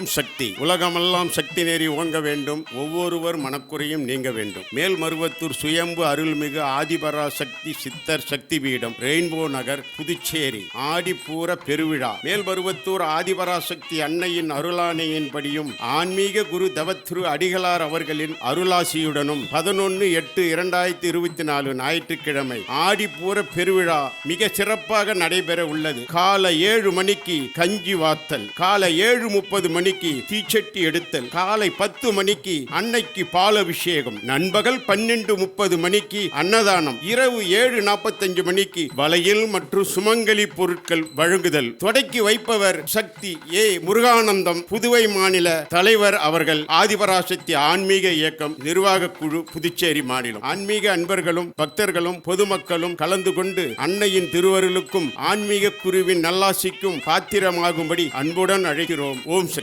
ஓம் சக்தி. உலகமெல்லாம் சக்தி நெறி ஓங்க வேண்டும். ஒவ்வொருவர் மனக்குறையும் நீங்க வேண்டும். மேல்மருவத்தூர் சுயம்பு அருள்மிகு ஆதிபராசக்தி சித்தர் சக்தி பீடம், ரெயின்போ நகர், புதுச்சேரி. ஆடிப்பூர பெருவிழா. மேல்மருவத்தூர் ஆதிபராசக்தி அன்னையின் அருளாணையின்படியும் ஆன்மீக குரு தவத்திரு அடிகளார் அவர்களின் அருளாசியுடனும் 11/8/2024 ஞாயிற்றுக்கிழமை ஆடிப்பூர பெருவிழா மிக சிறப்பாக நடைபெற உள்ளது. காலை 7 மணிக்கு கஞ்சி வாத்தல், காலை 7:30 மணிக்கு தீச்சட்டி எடுத்தல், காலை 10 மணிக்கு அன்னைக்கு பாலபிஷேகம், நண்பகல் 12:30 மணிக்கு அன்னதானம், இரவு 7:45 மணிக்கு வளையல் மற்றும் சுமங்கலி பொருட்கள் வழங்குதல். தொடக்கி வைப்பவர் சக்தி முருகானந்தம், புதுவை மாநில தலைவர் அவர்கள். ஆதிபராசக்தி ஆன்மீக இயக்கம் நிர்வாக குழு, புதுச்சேரி மாநிலம். ஆன்மீக அன்பர்களும் பக்தர்களும் பொதுமக்களும் கலந்து கொண்டு அன்னையின் திருவருளுக்கும் ஆன்மீக குருவின் நல்லாசிக்கும் பாத்திரமாகும்படி அன்புடன் அழைக்கிறோம். ஓம் சக்தி.